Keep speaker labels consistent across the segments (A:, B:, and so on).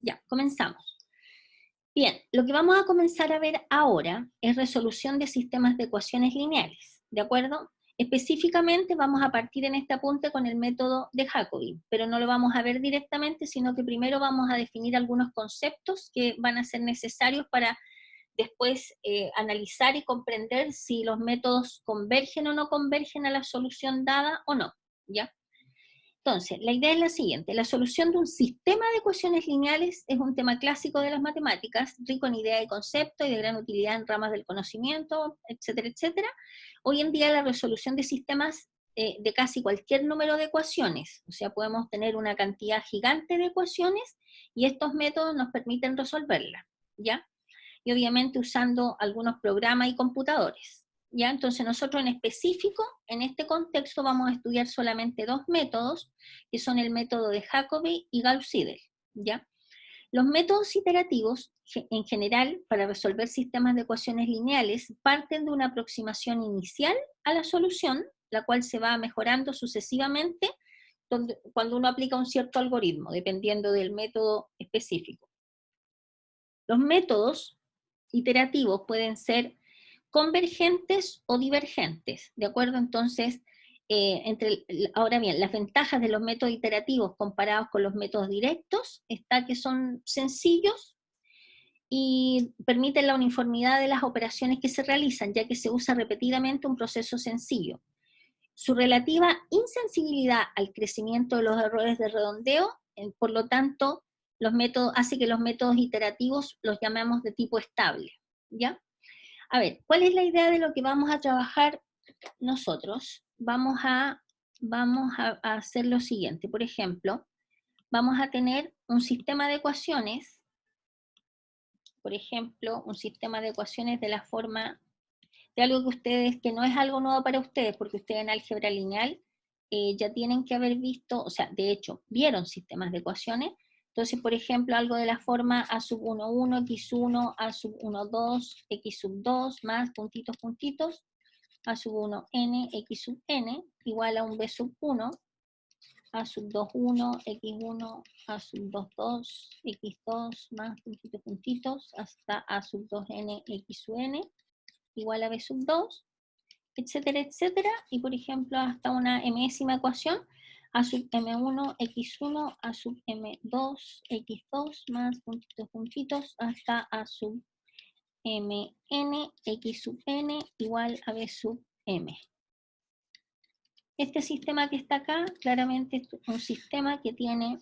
A: Ya, comenzamos. Bien, lo que vamos a comenzar a ver ahora es resolución de sistemas de ecuaciones lineales, ¿de acuerdo? Específicamente vamos a partir en este apunte con el método de Jacobi, pero no lo vamos a ver directamente, sino que primero vamos a definir algunos conceptos que van a ser necesarios para después analizar y comprender si los métodos convergen o no convergen a la solución dada o no, ¿ya? Entonces, la idea es la siguiente: la solución de un sistema de ecuaciones lineales es un tema clásico de las matemáticas, rico en ideas y conceptos y de gran utilidad en ramas del conocimiento, etcétera, etcétera. Hoy en día la resolución de sistemas de casi cualquier número de ecuaciones, o sea, podemos tener una cantidad gigante de ecuaciones y estos métodos nos permiten resolverlas, ¿ya? Y obviamente usando algunos programas y computadores. ¿Ya? Entonces nosotros en específico, en este contexto, vamos a estudiar solamente dos métodos, que son el método de Jacobi y Gauss-Seidel, ¿ya? Los métodos iterativos, en general, para resolver sistemas de ecuaciones lineales, parten de una aproximación inicial a la solución, la cual se va mejorando sucesivamente cuando uno aplica un cierto algoritmo, dependiendo del método específico. Los métodos iterativos pueden ser convergentes o divergentes, ¿de acuerdo? Entonces, ahora bien, las ventajas de los métodos iterativos comparados con los métodos directos está que son sencillos y permiten la uniformidad de las operaciones que se realizan, ya que se usa repetidamente un proceso sencillo. Su relativa insensibilidad al crecimiento de los errores de redondeo, por lo tanto, hace que los métodos iterativos los llamemos de tipo estable, ¿ya? A ver, ¿cuál es la idea de lo que vamos a trabajar nosotros? Vamos a hacer lo siguiente. Por ejemplo, vamos a tener un sistema de ecuaciones, por ejemplo, un sistema de ecuaciones de la forma de algo que no es algo nuevo para ustedes, porque ustedes en álgebra lineal ya tienen que haber visto, o sea, de hecho, vieron sistemas de ecuaciones. Entonces, por ejemplo, algo de la forma a sub 1, 1, x1, a sub 1, 2, x sub 2, más puntitos, puntitos, a sub 1, n, x sub n, igual a un b sub 1, a sub 2, 1, x1, a sub 2, 2, x2, más puntitos, puntitos, hasta a sub 2n, x sub n, igual a b sub 2, etcétera, etcétera, y por ejemplo hasta una enésima ecuación, a sub m1, x1, a sub m2, x2, más puntitos, puntitos, hasta a sub mn, x sub n, igual a b sub m. Este sistema que está acá, claramente es un sistema que tiene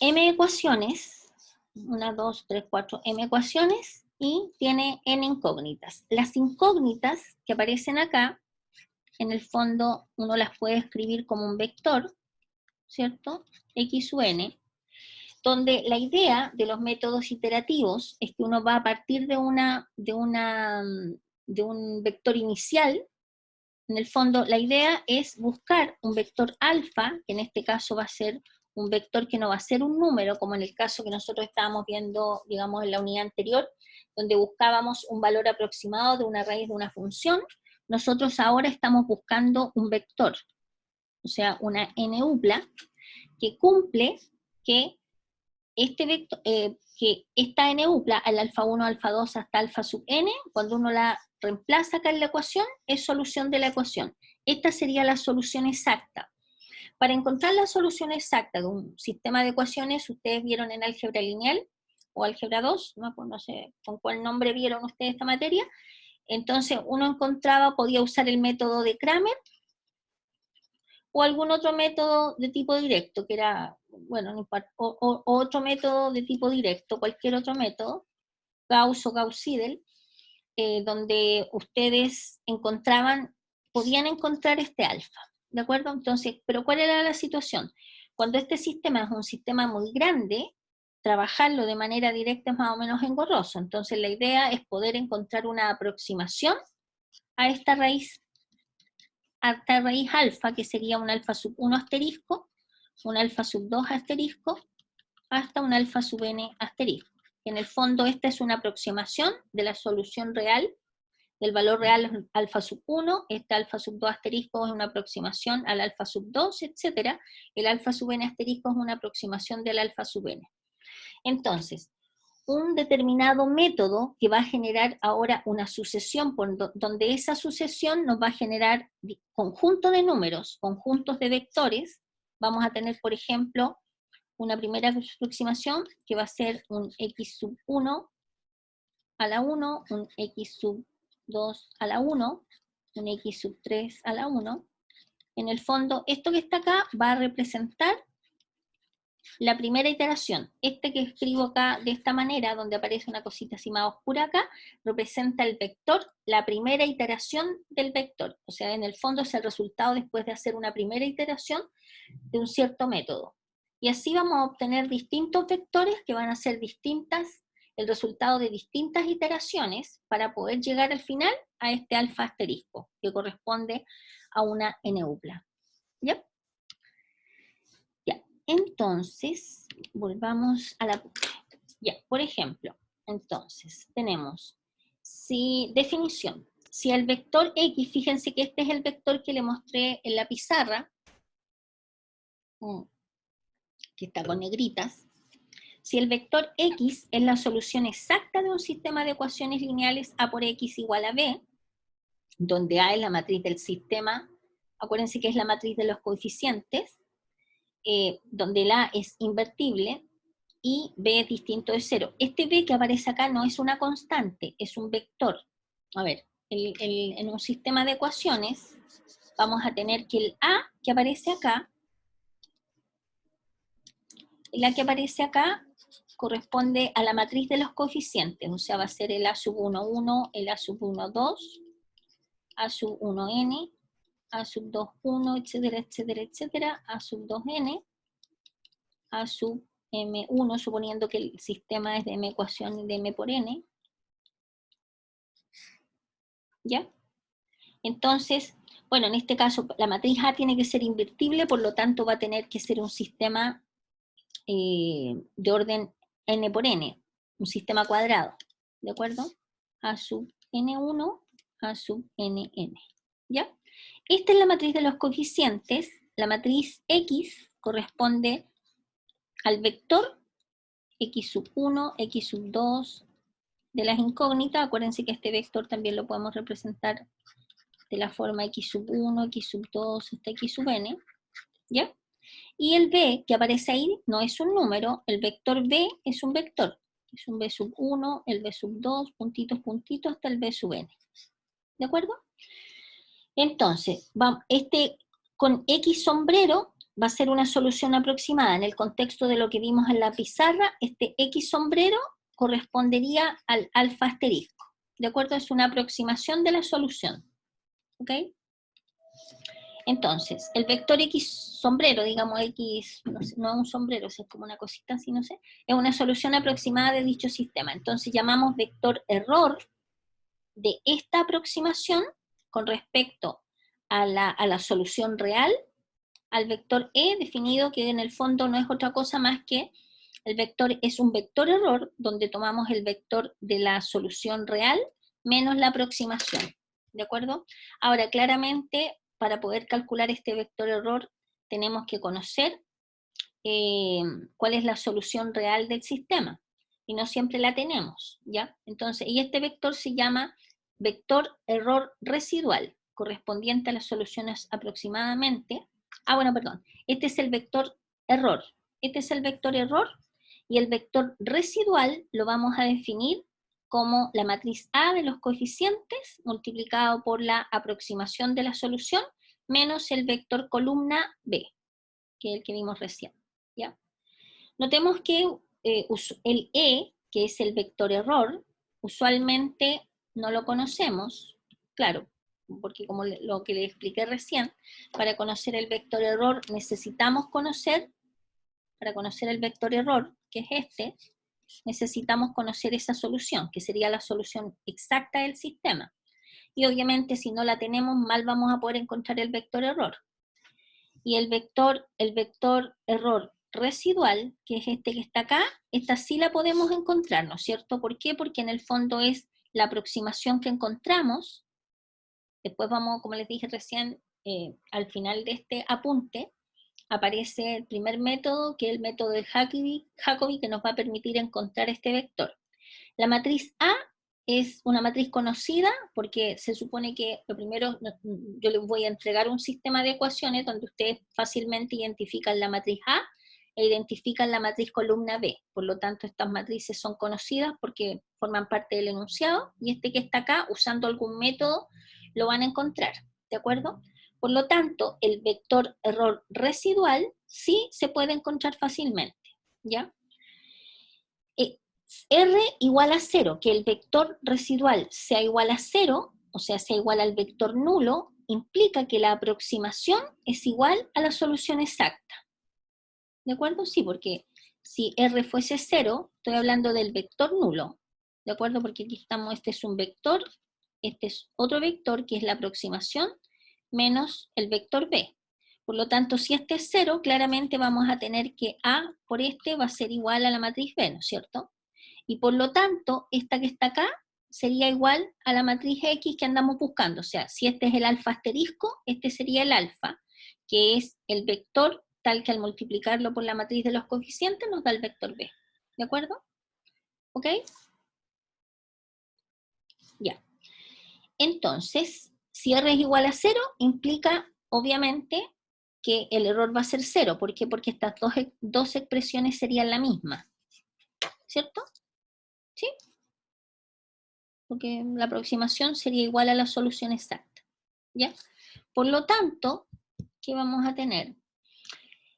A: m ecuaciones, 1, 2, 3, 4, m ecuaciones, y tiene n incógnitas. Las incógnitas que aparecen acá, en el fondo uno las puede escribir como un vector, ¿cierto? X sub n, donde la idea de los métodos iterativos es que uno va a partir de un vector inicial. En el fondo, la idea es buscar un vector alfa, que en este caso va a ser un vector que no va a ser un número, como en el caso que nosotros estábamos viendo, digamos, en la unidad anterior, donde buscábamos un valor aproximado de una raíz de una función. Nosotros ahora estamos buscando un vector, o sea, una n-upla, que cumple que que esta n-upla, al alfa 1, alfa 2 hasta alfa sub n, cuando uno la reemplaza acá en la ecuación, es solución de la ecuación. Esta sería la solución exacta. Para encontrar la solución exacta de un sistema de ecuaciones, ustedes vieron en álgebra lineal, o álgebra 2, no sé con cuál nombre vieron ustedes esta materia, entonces uno podía usar el método de Cramer, o algún otro método de tipo directo, que era, bueno, o otro método de tipo directo, cualquier otro método, Gauss o Gauss-Seidel, donde ustedes podían encontrar este alfa, ¿de acuerdo? Entonces, pero ¿cuál era la situación? Cuando este sistema es un sistema muy grande, trabajarlo de manera directa es más o menos engorroso. Entonces la idea es poder encontrar una aproximación a esta raíz alfa, que sería un alfa sub 1 asterisco, un alfa sub 2 asterisco, hasta un alfa sub n asterisco. En el fondo esta es una aproximación de la solución real el valor real es alfa sub 1, este alfa sub 2 asterisco es una aproximación al alfa sub 2, etc. El alfa sub n asterisco es una aproximación del alfa sub n. Entonces, un determinado método que va a generar ahora una sucesión, donde esa sucesión nos va a generar conjunto de números, conjuntos de vectores. Vamos a tener, por ejemplo, una primera aproximación que va a ser un x sub 1 a la 1, un x sub 2 a la 1, un x sub 3 a la 1. En el fondo, esto que está acá va a representar la primera iteración. Este que escribo acá de esta manera, donde aparece una cosita así más oscura acá, representa el vector, la primera iteración del vector. O sea, en el fondo es el resultado después de hacer una primera iteración de un cierto método. Y así vamos a obtener distintos vectores que van a ser distintas, el resultado de distintas iteraciones para poder llegar al final a este alfa asterisco, que corresponde a una n-upla. ¿Ya? Ya, entonces, volvamos a la... Ya, por ejemplo, entonces, tenemos, definición, si el vector x, fíjense que este es el vector que le mostré en la pizarra, que está con negritas. Si el vector x es la solución exacta de un sistema de ecuaciones lineales a por x igual a b, donde a es la matriz del sistema, acuérdense que es la matriz de los coeficientes, donde el a es invertible y b es distinto de 0. Este b que aparece acá no es una constante, es un vector. A ver, en un sistema de ecuaciones vamos a tener que el a que aparece acá, corresponde a la matriz de los coeficientes, o sea, va a ser el a sub 1, 1, el a sub 1, 2, a sub 1n, a sub 2, 1, etcétera, etcétera, etcétera, a sub 2n, a sub m1, suponiendo que el sistema es de m ecuación de m por n. ¿Ya? Entonces, bueno, en este caso la matriz A tiene que ser invertible, por lo tanto va a tener que ser un sistema de orden n por n, un sistema cuadrado, ¿de acuerdo? A sub n1, a sub nn, ¿ya? Esta es la matriz de los coeficientes. La matriz X corresponde al vector x sub 1, x sub 2 de las incógnitas. Acuérdense que este vector también lo podemos representar de la forma x sub 1, x sub 2, hasta x sub n, ¿ya? Y el b que aparece ahí no es un número, el vector b es un vector. Es un b sub 1, el b sub 2, puntitos, puntitos, hasta el b sub n. ¿De acuerdo? Entonces, con x sombrero va a ser una solución aproximada. En el contexto de lo que vimos en la pizarra, este x sombrero correspondería al alfa asterisco. ¿De acuerdo? Es una aproximación de la solución. ¿Ok? Entonces, el vector x sombrero, digamos x, no sé, no es un sombrero, es como una cosita así, no sé, es una solución aproximada de dicho sistema. Entonces llamamos vector error de esta aproximación con respecto a la solución real, al vector e, definido que en el fondo no es otra cosa más que el vector es un vector error donde tomamos el vector de la solución real menos la aproximación. ¿De acuerdo? Ahora, claramente, para poder calcular este vector error, tenemos que conocer cuál es la solución real del sistema. Y no siempre la tenemos, ¿ya? Entonces, y este vector se llama vector error residual, correspondiente a las soluciones aproximadamente. Este es el vector error. Este es el vector error, y el vector residual lo vamos a definir como la matriz A de los coeficientes multiplicado por la aproximación de la solución menos el vector columna B, que es el que vimos recién, ¿ya? Notemos que el E, que es el vector error, usualmente no lo conocemos, claro, porque como lo que le expliqué recién, para conocer el vector error necesitamos conocer, para conocer el vector error, que es este, necesitamos conocer esa solución, que sería la solución exacta del sistema. Y obviamente si no la tenemos, mal vamos a poder encontrar el vector error. Y el vector error residual, que es este que está acá, esta sí la podemos encontrar, ¿no es cierto? ¿Por qué? Porque en el fondo es la aproximación que encontramos, después vamos, como les dije recién, al final de este apunte, aparece el primer método, que es el método de Jacobi, que nos va a permitir encontrar este vector. La matriz A es una matriz conocida porque se supone que lo primero, yo les voy a entregar un sistema de ecuaciones donde ustedes fácilmente identifican la matriz A e identifican la matriz columna B. Por lo tanto, estas matrices son conocidas porque forman parte del enunciado, y este que está acá, usando algún método, lo van a encontrar, ¿de acuerdo? Por lo tanto, el vector error residual sí se puede encontrar fácilmente, ¿ya? R igual a 0, que el vector residual sea igual a 0, o sea, sea igual al vector nulo, implica que la aproximación es igual a la solución exacta. ¿De acuerdo? Sí, porque si R fuese 0, estoy hablando del vector nulo. ¿De acuerdo? Porque aquí estamos, este es un vector, este es otro vector, que es la aproximación, menos el vector B. Por lo tanto, si este es 0, claramente vamos a tener que A por este va a ser igual a la matriz B, ¿no es cierto? Y por lo tanto, esta que está acá sería igual a la matriz X que andamos buscando. O sea, si este es el alfa asterisco, este sería el alfa, que es el vector tal que al multiplicarlo por la matriz de los coeficientes nos da el vector B. ¿De acuerdo? ¿Ok? Ya. Entonces, si R es igual a 0, implica, obviamente, que el error va a ser 0. ¿Por qué? Porque estas dos expresiones serían la misma. ¿Cierto? ¿Sí? Porque la aproximación sería igual a la solución exacta, ¿ya? Por lo tanto, ¿qué vamos a tener?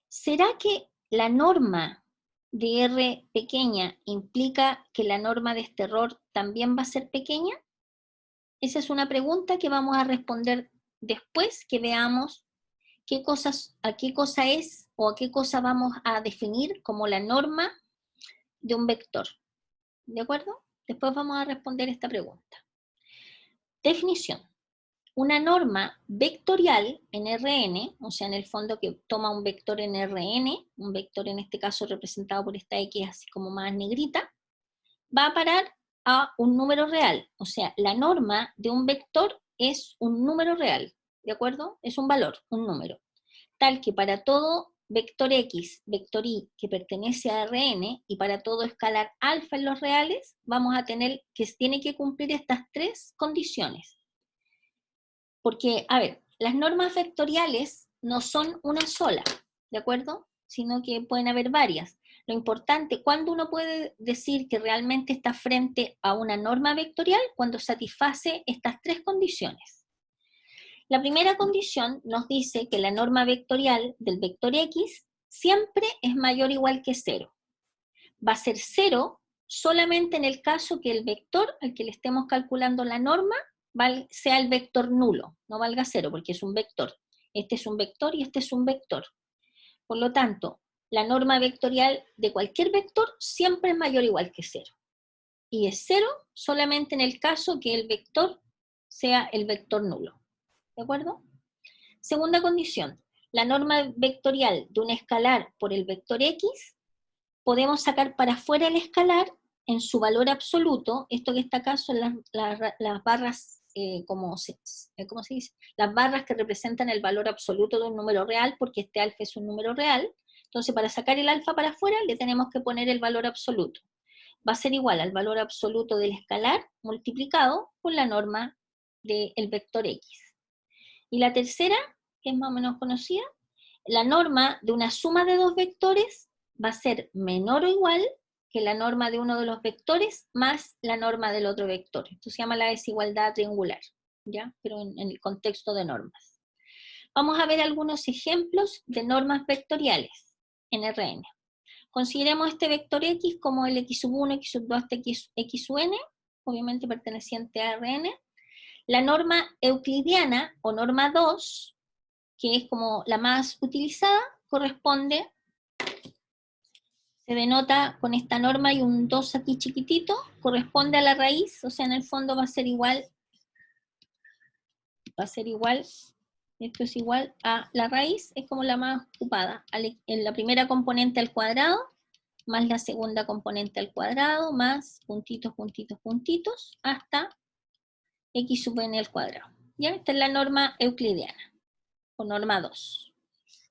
A: ¿Será que la norma de R pequeña implica que la norma de este error también va a ser pequeña? Esa es una pregunta que vamos a responder después que veamos a qué cosa es o a qué cosa vamos a definir como la norma de un vector. ¿De acuerdo? Después vamos a responder esta pregunta. Definición. Una norma vectorial en Rn, o sea, en el fondo que toma un vector en Rn, un vector en este caso representado por esta X así como más negrita, va a parar a un número real. O sea, la norma de un vector es un número real, ¿de acuerdo? Es un valor, un número. Tal que para todo vector X, vector Y, que pertenece a Rn, y para todo escalar alfa en los reales, vamos a tener que tiene que cumplir estas tres condiciones. Porque, a ver, las normas vectoriales no son una sola, ¿de acuerdo? Sino que pueden haber varias. Lo importante, ¿cuándo uno puede decir que realmente está frente a una norma vectorial? Cuando satisface estas tres condiciones. La primera condición nos dice que la norma vectorial del vector X siempre es mayor o igual que 0. Va a ser 0 solamente en el caso que el vector al que le estemos calculando la norma sea el vector nulo, no valga 0 porque es un vector. Este es un vector y este es un vector. Por lo tanto, la norma vectorial de cualquier vector siempre es mayor o igual que 0. Y es 0 solamente en el caso que el vector sea el vector nulo. ¿De acuerdo? Segunda condición, la norma vectorial de un escalar por el vector X, podemos sacar para afuera el escalar en su valor absoluto. Esto que está acá son las barras, ¿cómo se dice? Las barras que representan el valor absoluto de un número real, porque este alfa es un número real. Entonces, para sacar el alfa para afuera, le tenemos que poner el valor absoluto. Va a ser igual al valor absoluto del escalar multiplicado por la norma del vector X. Y la tercera, que es más o menos conocida, la norma de una suma de dos vectores va a ser menor o igual que la norma de uno de los vectores más la norma del otro vector. Esto se llama la desigualdad triangular, ¿ya? Pero en el contexto de normas. Vamos a ver algunos ejemplos de normas vectoriales en Rn. Consideremos este vector X como el x1, x2 hasta xn, obviamente perteneciente a Rn. La norma euclidiana o norma 2, que es como la más utilizada, corresponde, se denota con esta norma y un 2 aquí chiquitito, corresponde a la raíz, o sea, en el fondo va a ser igual, esto es igual a la raíz, es como la más ocupada, en la primera componente al cuadrado, más la segunda componente al cuadrado, más puntitos, puntitos, puntitos, hasta x sub n al cuadrado. ¿Ya? Esta es la norma euclidiana, o norma 2.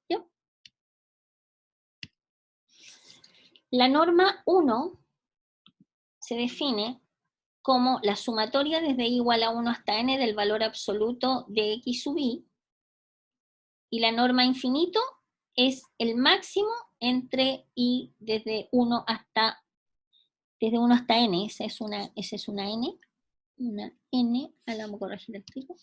A: ¿Ya? La norma 1 se define como la sumatoria desde i igual a 1 hasta n del valor absoluto de x sub i, y la norma infinito es el máximo entre i desde 1 hasta n, esa es una n, ahora vamos a corregir el tiro,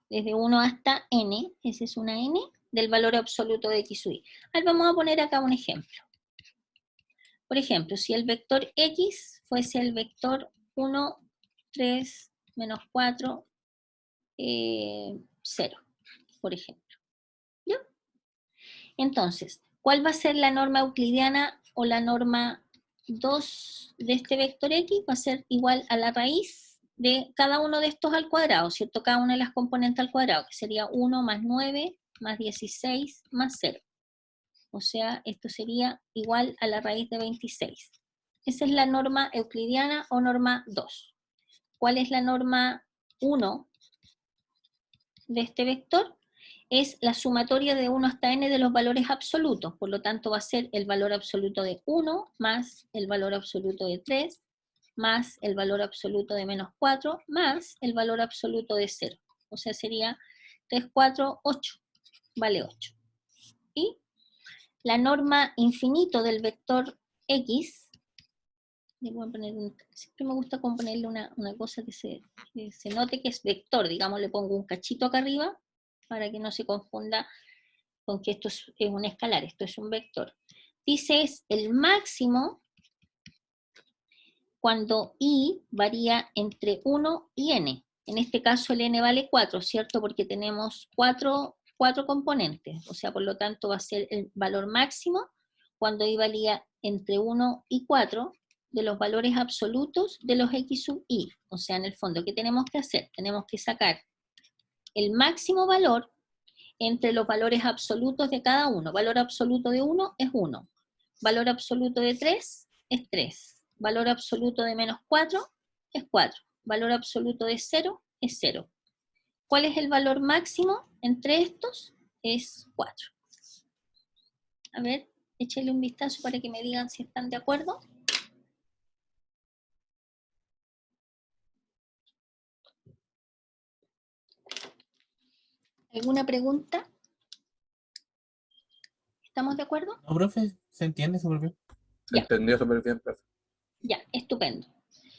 A: desde 1 hasta n, esa es una n, del valor absoluto de x sub i. Ahora vamos a poner acá un ejemplo. Por ejemplo, si el vector x fuese el vector 1, 3, menos 4, 0, por ejemplo. ¿Ya? Entonces, ¿cuál va a ser la norma euclidiana o la norma 2 de este vector x? Va a ser igual a la raíz de cada uno de estos al cuadrado, ¿cierto? Cada una de las componentes al cuadrado, que sería 1 más 9 más 16 más 0. O sea, esto sería igual a la raíz de 26. Esa es la norma euclidiana o norma 2. ¿Cuál es la norma 1 de este vector? Es la sumatoria de 1 hasta n de los valores absolutos. Por lo tanto, va a ser el valor absoluto de 1 más el valor absoluto de 3 más el valor absoluto de menos 4 más el valor absoluto de 0. O sea, sería 3, 4, 8. Vale 8. Y la norma infinito del vector x, siempre me gusta ponerle una cosa que se note que es vector, digamos, le pongo un cachito acá arriba para que no se confunda con que esto es un escalar, esto es un vector. Dice es el máximo cuando i varía entre 1 y n. En este caso el n vale 4, ¿cierto? Porque tenemos 4 componentes, o sea, por lo tanto va a ser el valor máximo cuando i valía entre 1 y 4 de los valores absolutos de los x sub i. O sea, en el fondo, ¿qué tenemos que hacer? Tenemos que sacar el máximo valor entre los valores absolutos de cada uno. Valor absoluto de 1 es 1. Valor absoluto de 3 es 3. Valor absoluto de menos 4 es 4. Valor absoluto de 0 es 0. ¿Cuál es el valor máximo entre estos? Es 4. A ver, échale un vistazo para que me digan si están de acuerdo. ¿Alguna pregunta? ¿Estamos de acuerdo?
B: No, profe, se entiende súper bien.
C: Se entendió súper bien, profe.
A: Ya, estupendo.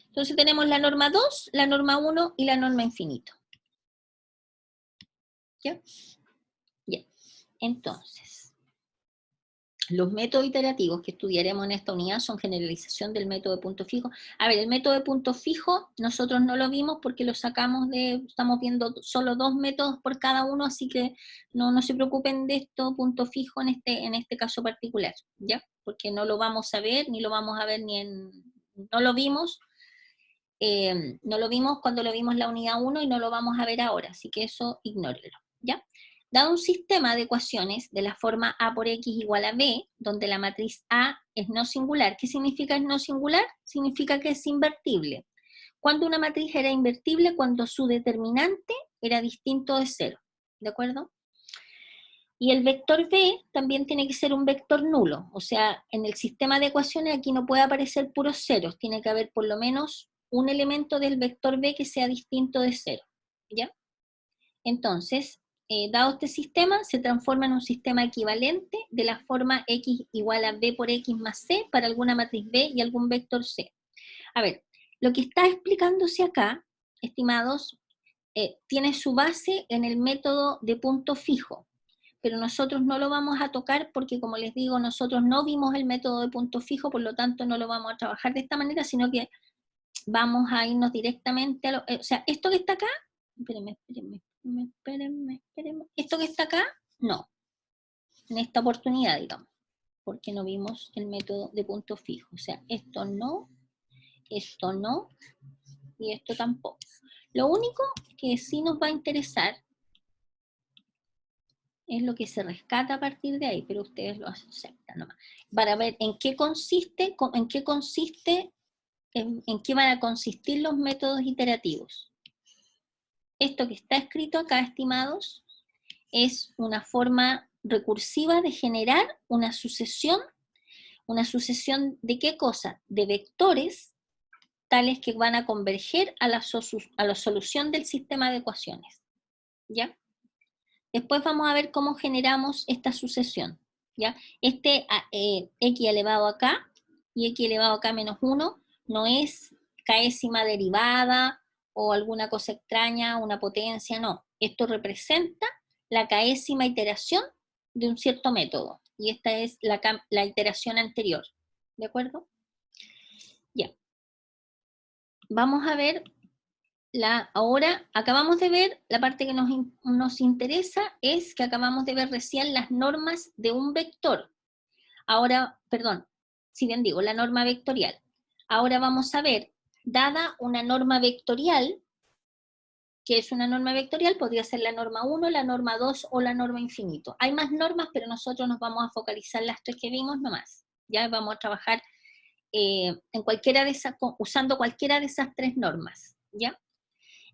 A: Entonces tenemos la norma 2, la norma 1 y la norma infinito. ¿Ya? Bien. Entonces, los métodos iterativos que estudiaremos en esta unidad son generalización del método de punto fijo. A ver, el método de punto fijo nosotros no lo vimos porque lo sacamos estamos viendo solo 2 métodos por cada uno, así que no se preocupen de esto, punto fijo en este caso particular, ¿ya? Porque no lo vamos a ver, ni lo vamos a ver no lo vimos. No lo vimos cuando lo vimos la unidad 1 y no lo vamos a ver ahora, así que eso ignórelo, ¿ya? Dado un sistema de ecuaciones de la forma A por X igual a B, donde la matriz A es no singular. ¿Qué significa es no singular? Significa que es invertible. Cuando una matriz era invertible, cuando su determinante era distinto de 0, ¿de acuerdo? Y el vector B también tiene que ser un vector nulo, o sea, en el sistema de ecuaciones aquí no puede aparecer puros ceros, tiene que haber por lo menos un elemento del vector B que sea distinto de 0, ¿ya? Entonces, dado este sistema, se transforma en un sistema equivalente de la forma X igual a B por X más C para alguna matriz B y algún vector C. A ver, lo que está explicándose acá, estimados, tiene su base en el método de punto fijo, pero nosotros no lo vamos a tocar porque, como les digo, nosotros no vimos el método de punto fijo, por lo tanto no lo vamos a trabajar de esta manera, sino que vamos a irnos directamente a o sea, esto que está acá, espérenme, esto que está acá, no, en esta oportunidad, digamos, porque no vimos el método de punto fijo, o sea, esto no, y esto tampoco. Lo único que sí nos va a interesar Es lo que se rescata a partir de ahí, pero ustedes lo aceptan nomás. Para ver en qué consiste, en qué van a consistir los métodos iterativos. Esto que está escrito acá, estimados, es una forma recursiva de generar una sucesión ¿de qué cosa? De vectores tales que van a converger a la solución del sistema de ecuaciones, ¿ya? Después vamos a ver cómo generamos esta sucesión, ¿ya? X elevado a K y X elevado a K menos 1 no es késima derivada o alguna cosa extraña, una potencia, no. Esto representa la késima iteración de un cierto método, y esta es la iteración anterior, ¿de acuerdo? Ya. Vamos a ver, ahora acabamos de ver, la parte que nos interesa es que acabamos de ver recién las normas de un vector. Ahora, perdón, si bien digo, la norma vectorial. Ahora vamos a ver, dada una norma vectorial, que es una norma vectorial, podría ser la norma 1, la norma 2 o la norma infinito. Hay más normas, pero nosotros nos vamos a focalizar en las tres que vimos nomás. Ya vamos a trabajar en cualquiera de esas, usando cualquiera de esas tres normas, ¿ya?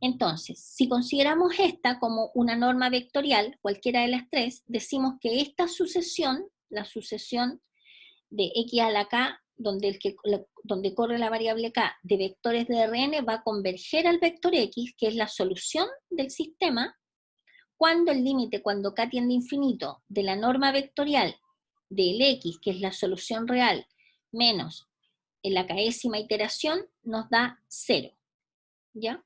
A: Entonces, si consideramos esta como una norma vectorial, cualquiera de las tres, decimos que esta sucesión, la sucesión de x a la k, donde corre la variable k de vectores de Rn, va a converger al vector x, que es la solución del sistema, cuando el límite, cuando k tiende a infinito, de la norma vectorial del x, que es la solución real, menos en la késima iteración, nos da 0, ¿ya?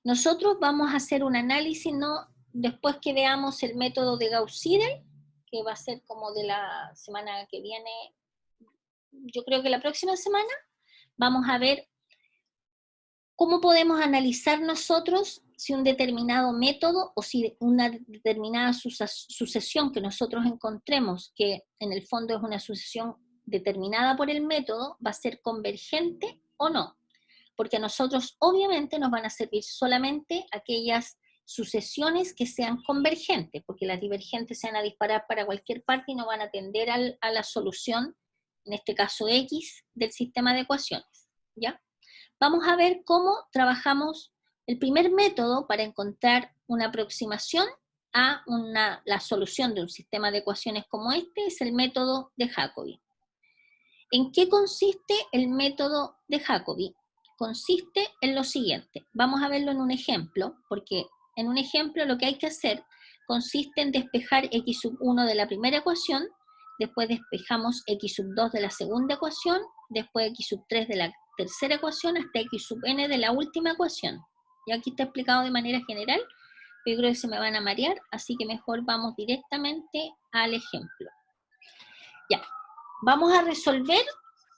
A: Nosotros vamos a hacer un análisis, ¿no? Después que veamos el método de Gauss-Seidel, que va a ser como de la semana que viene, yo creo que la próxima semana, vamos a ver cómo podemos analizar nosotros si un determinado método o si una determinada sucesión que nosotros encontremos, que en el fondo es una sucesión determinada por el método, va a ser convergente o no. Porque a nosotros obviamente nos van a servir solamente aquellas sucesiones que sean convergentes, porque las divergentes se van a disparar para cualquier parte y no van a tender a la solución, en este caso X, del sistema de ecuaciones, ¿ya? Vamos a ver cómo trabajamos el primer método para encontrar una aproximación a la solución de un sistema de ecuaciones como este, es el método de Jacobi. ¿En qué consiste el método de Jacobi? Consiste en lo siguiente. Vamos a verlo en un ejemplo, porque en un ejemplo lo que hay que hacer consiste en despejar x sub 1 de la primera ecuación, después despejamos x sub 2 de la segunda ecuación, después x sub 3 de la tercera ecuación, hasta x sub n de la última ecuación. Y aquí está explicado de manera general, pero yo creo que se me van a marear, así que mejor vamos directamente al ejemplo. Ya. Vamos a resolver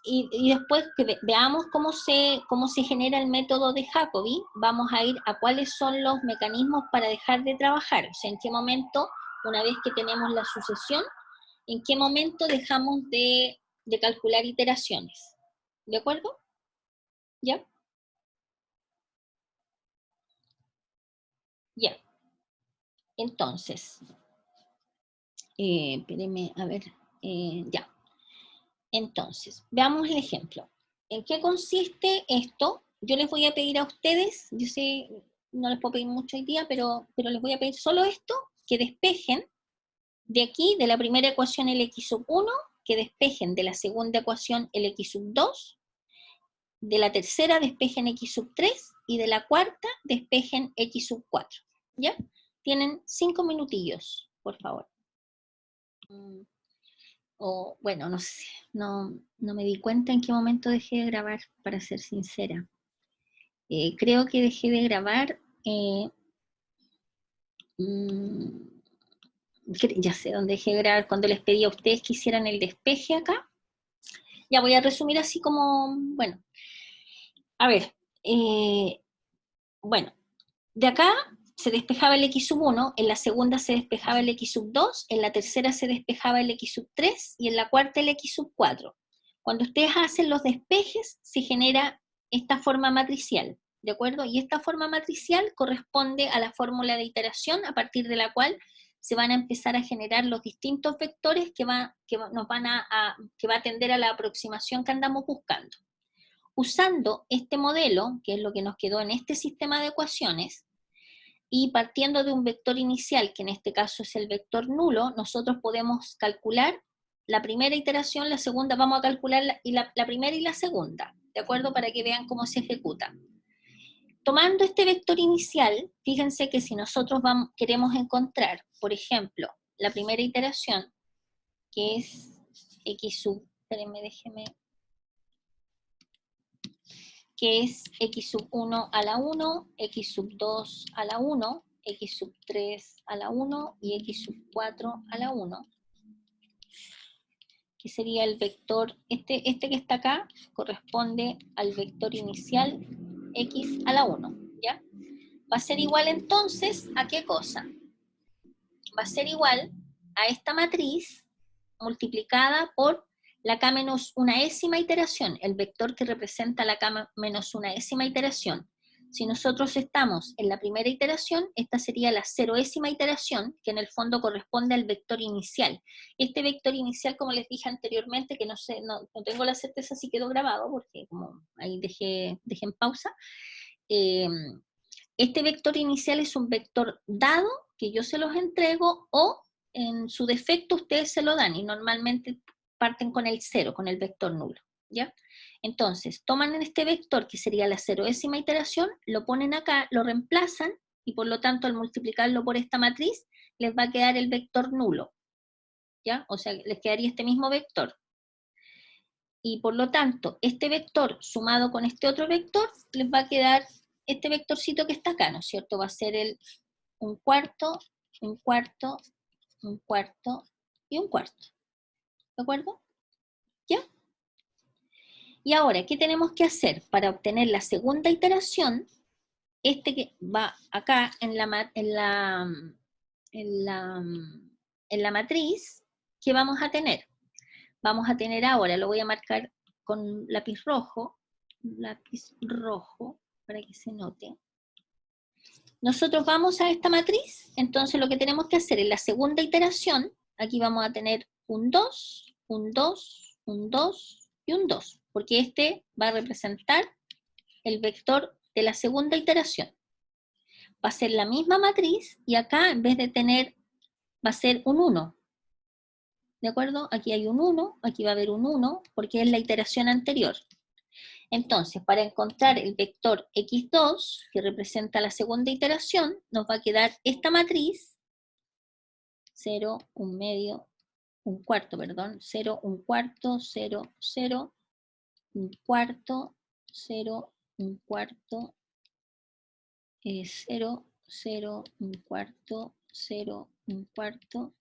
A: y después que veamos cómo se genera el método de Jacobi, vamos a ir a cuáles son los mecanismos para dejar de trabajar. O sea, en qué momento, una vez que tenemos la sucesión, en qué momento dejamos de calcular iteraciones. ¿De acuerdo? ¿Ya? Ya. Entonces, espérenme, a ver, ya. Entonces, veamos el ejemplo. ¿En qué consiste esto? Yo les voy a pedir a ustedes, yo sé, no les puedo pedir mucho hoy día, pero les voy a pedir solo esto, que despejen de aquí, de la primera ecuación el x sub 1, que despejen de la segunda ecuación el x sub 2, de la tercera despejen x sub 3, y de la cuarta despejen x sub 4. ¿Ya? Tienen 5 minutillos, por favor. O, bueno, no sé, no me di cuenta en qué momento dejé de grabar, para ser sincera. Creo que dejé de grabar, ya sé dónde dejé de grabar, cuando les pedí a ustedes que hicieran el despeje acá. Ya voy a resumir así como, bueno, a ver, bueno, de acá se despejaba el x sub 1, en la segunda se despejaba el x sub 2, en la tercera se despejaba el x sub 3 y en la cuarta el x sub 4. Cuando ustedes hacen los despejes se genera esta forma matricial, ¿de acuerdo? Y esta forma matricial corresponde a la fórmula de iteración a partir de la cual se van a empezar a generar los distintos vectores que va a tender a la aproximación que andamos buscando. Usando este modelo, que es lo que nos quedó en este sistema de ecuaciones, y partiendo de un vector inicial, que en este caso es el vector nulo, nosotros podemos calcular la primera iteración, la segunda, vamos a calcular la primera y la segunda, ¿de acuerdo? Para que vean cómo se ejecuta. Tomando este vector inicial, fíjense que si nosotros queremos encontrar, por ejemplo, la primera iteración, que es x sub, espérenme, que es x sub 1 a la 1, x sub 2 a la 1, x sub 3 a la 1 y x sub 4 a la 1, que sería el vector, este que está acá, corresponde al vector inicial x a la 1, ¿ya? Va a ser igual entonces, ¿a qué cosa? Va a ser igual a esta matriz multiplicada por la k menos unésima iteración, el vector que representa la k menos unésima iteración. Si nosotros estamos en la primera iteración, esta sería la 0ª iteración, que en el fondo corresponde al vector inicial. Este vector inicial, como les dije anteriormente, que no sé, no tengo la certeza si quedó grabado, porque como ahí dejé en pausa, este vector inicial es un vector dado, que yo se los entrego, o en su defecto ustedes se lo dan, y normalmente parten con el 0, con el vector nulo, ¿ya? Entonces, toman en este vector, que sería la 0ª iteración, lo ponen acá, lo reemplazan, y por lo tanto al multiplicarlo por esta matriz, les va a quedar el vector nulo, ¿ya? O sea, les quedaría este mismo vector. Y por lo tanto, este vector sumado con este otro vector, les va a quedar este vectorcito que está acá, ¿no es cierto? Va a ser un cuarto, un cuarto, un cuarto y un cuarto. ¿De acuerdo? ¿Ya? Y ahora, ¿qué tenemos que hacer para obtener la segunda iteración? Este que va acá en la matriz, ¿qué vamos a tener? Vamos a tener ahora, lo voy a marcar con lápiz rojo, para que se note. Nosotros vamos a esta matriz, entonces lo que tenemos que hacer en la segunda iteración, aquí vamos a tener un 2, un 2, un 2 y un 2, porque este va a representar el vector de la segunda iteración. Va a ser la misma matriz y acá en vez de tener, va a ser un 1. ¿De acuerdo? Aquí hay un 1, aquí va a haber un 1, porque es la iteración anterior. Entonces, para encontrar el vector x2, que representa la segunda iteración, nos va a quedar esta matriz, 0, 1 medio, 1 cuarto, perdón, 0, 1 cuarto, 0, 0, 1 cuarto, 0, 1 cuarto, 0, 0, 1 cuarto, 0, 1 cuarto,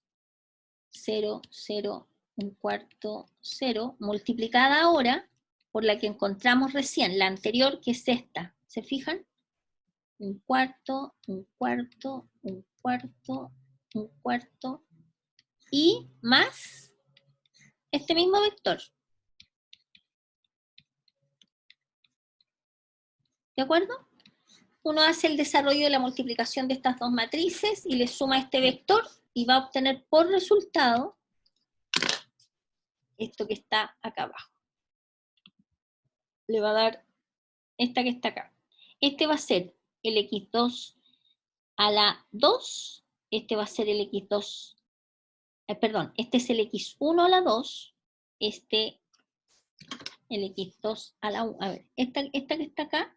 A: 0, 0, 1 cuarto, 0, multiplicada ahora por la que encontramos recién, la anterior, que es esta. ¿Se fijan? 1 cuarto, 1 cuarto, 1 cuarto, 1 cuarto, y más este mismo vector. ¿De acuerdo? Uno hace el desarrollo de la multiplicación de estas dos matrices y le suma este vector y va a obtener por resultado esto que está acá abajo. Le va a dar esta que está acá. Este va a ser el x2 a la 2, este va a ser el x2, perdón, este es el x1 a la 2, este el x2 a la 1. A ver, esta que está acá,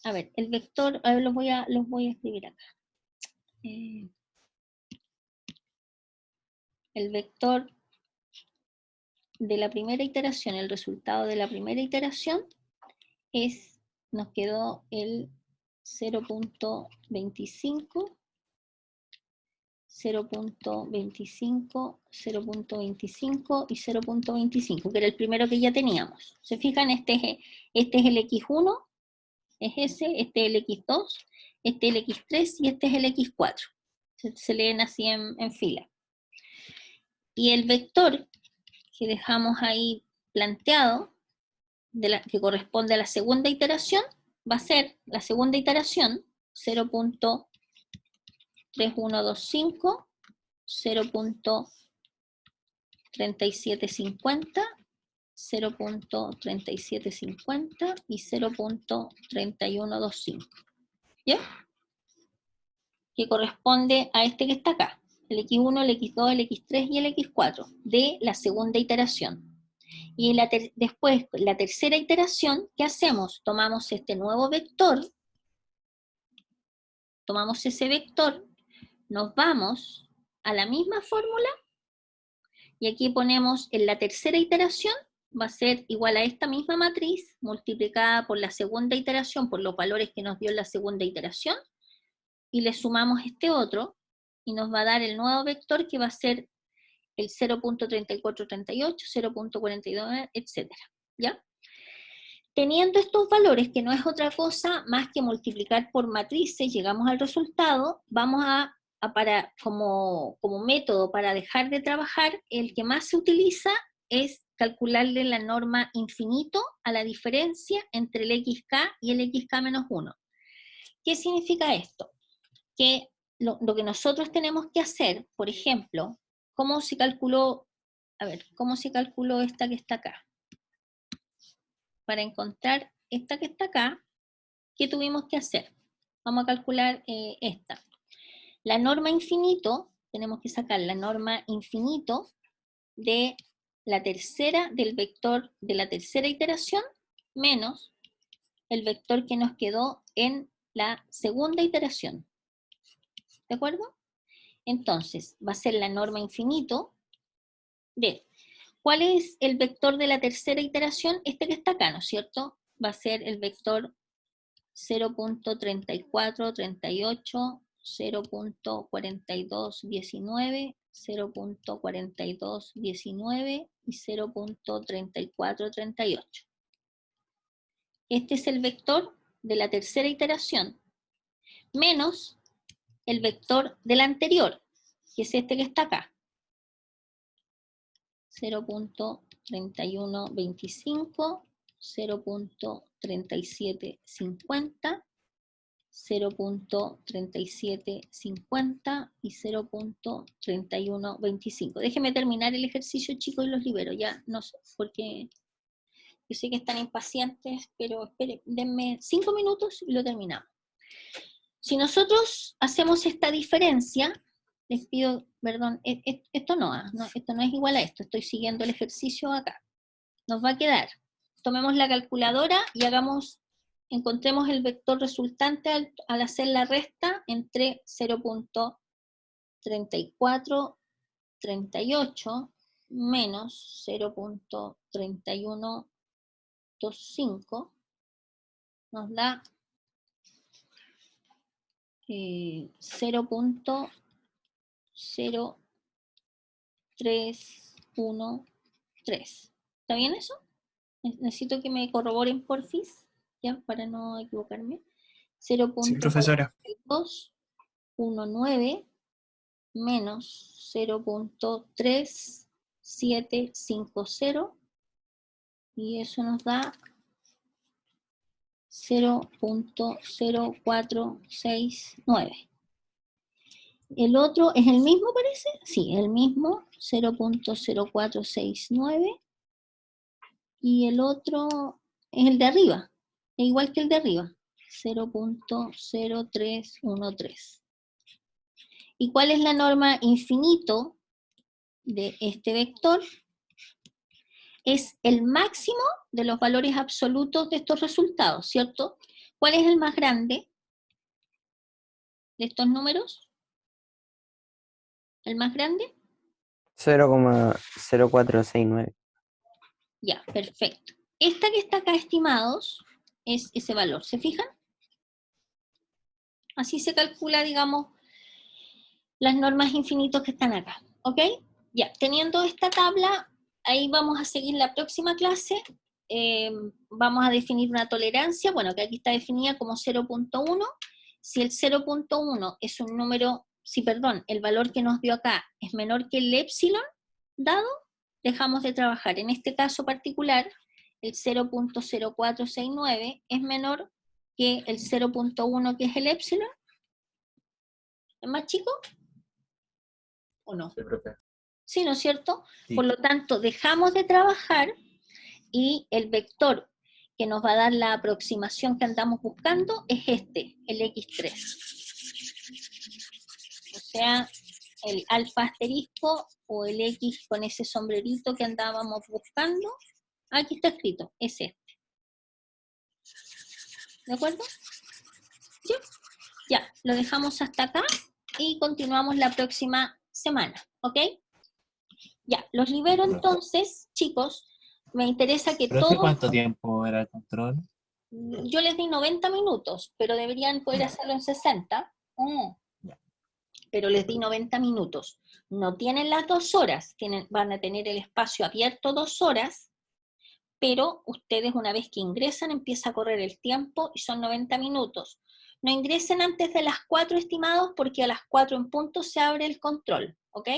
A: a ver, el vector, a ver, los voy a escribir acá. El vector de la primera iteración, el resultado de la primera iteración es, nos quedó el 0.25, 0.25, 0.25 y 0.25, que era el primero que ya teníamos. ¿Se fijan? Este es el x1, es ese, este es el x2, este es el x3 y este es el x4. Se leen así en fila. Y el vector que dejamos ahí planteado, que corresponde a la segunda iteración, va a ser la segunda iteración, 0.3125 0.3750, 0.3750 y 0.3125. ¿Ya? Que corresponde a este que está acá, el X1, el X2, el X3 y el X4, de la segunda iteración. Y después, la tercera iteración, ¿qué hacemos? Tomamos este nuevo vector, tomamos ese vector, nos vamos a la misma fórmula, y aquí ponemos en la tercera iteración, va a ser igual a esta misma matriz, multiplicada por la segunda iteración, por los valores que nos dio en la segunda iteración, y le sumamos este otro, y nos va a dar el nuevo vector que va a ser el 0.3438, 0.42, etc. ¿Ya? Teniendo estos valores, que no es otra cosa más que multiplicar por matrices, llegamos al resultado, vamos como método para dejar de trabajar, el que más se utiliza es calcularle la norma infinito a la diferencia entre el xk y el xk menos 1. ¿Qué significa esto? Que lo que nosotros tenemos que hacer, por ejemplo, ¿cómo se calculó esta que está acá? Para encontrar esta que está acá, ¿qué tuvimos que hacer? Vamos a calcular esta. La norma infinito, tenemos que sacar la norma infinito de la tercera, del vector de la tercera iteración, menos el vector que nos quedó en la segunda iteración. ¿De acuerdo? Entonces, va a ser la norma infinito de, ¿cuál es el vector de la tercera iteración? Este que está acá, ¿no es cierto? Va a ser el vector 0.3438, 0.4219, 0.4219 y 0.3438. Este es el vector de la tercera iteración, menos el vector de la anterior, que es este que está acá. 0.3125, 0.3750, 0.3750 y 0.3125. Déjenme terminar el ejercicio, chicos, y los libero. Ya no sé, porque yo sé que están impacientes, pero esperen, denme 5 minutos y lo terminamos. Si nosotros hacemos esta diferencia, les pido, perdón, esto no es igual a esto, estoy siguiendo el ejercicio acá. Nos va a quedar, tomemos la calculadora y encontremos el vector resultante al hacer la resta entre 0.3438 menos 0.3125 nos da 0.0313. ¿Está bien eso? Necesito que me corroboren porfis, ya, para no equivocarme.
B: Sí, profesora.
A: 0.4219 menos 0.3750 y eso nos da 0.0469. El otro es el mismo, parece. Sí, el mismo, 0.0469. Y el otro es el de arriba, es igual que el de arriba, 0.0313. ¿Y cuál es la norma infinito de este vector? Es el máximo de los valores absolutos de estos resultados, ¿cierto? ¿Cuál es el más grande de estos números? ¿El más grande?
D: 0,0469.
A: Ya, perfecto. Esta que está acá, estimados, es ese valor, ¿se fijan? Así se calcula, digamos, las normas infinitos que están acá, ¿ok? Ya, teniendo esta tabla, ahí vamos a seguir la próxima clase. Vamos a definir una tolerancia, bueno, que aquí está definida como 0.1. Si el 0.1 es un número, el valor que nos dio acá es menor que el épsilon dado, dejamos de trabajar. En este caso particular, el 0.0469 es menor que el 0.1 que es el épsilon. ¿Es más chico? ¿o no?
C: Sí, profe.
A: Sí, ¿no es cierto?
B: Sí.
A: Por lo tanto, dejamos de trabajar y el vector que nos va a dar la aproximación que andamos buscando es este, el X3. O sea, el alfa asterisco o el X con ese sombrerito que andábamos buscando, aquí está escrito, es este. ¿De acuerdo? ¿Ya? Ya, lo dejamos hasta acá y continuamos la próxima semana, ¿ok? Ya, los libero entonces, chicos, me interesa que
B: ¿Profe,
A: todos...
B: cuánto tiempo era el control?
A: Yo les di 90 minutos, pero deberían poder hacerlo en 60. Pero les di 90 minutos. No tienen las 2 horas, van a tener el espacio abierto 2 horas, pero ustedes una vez que ingresan empieza a correr el tiempo y son 90 minutos. No ingresen antes de las 4, estimados, porque a las 4 en punto se abre el control, ¿ok?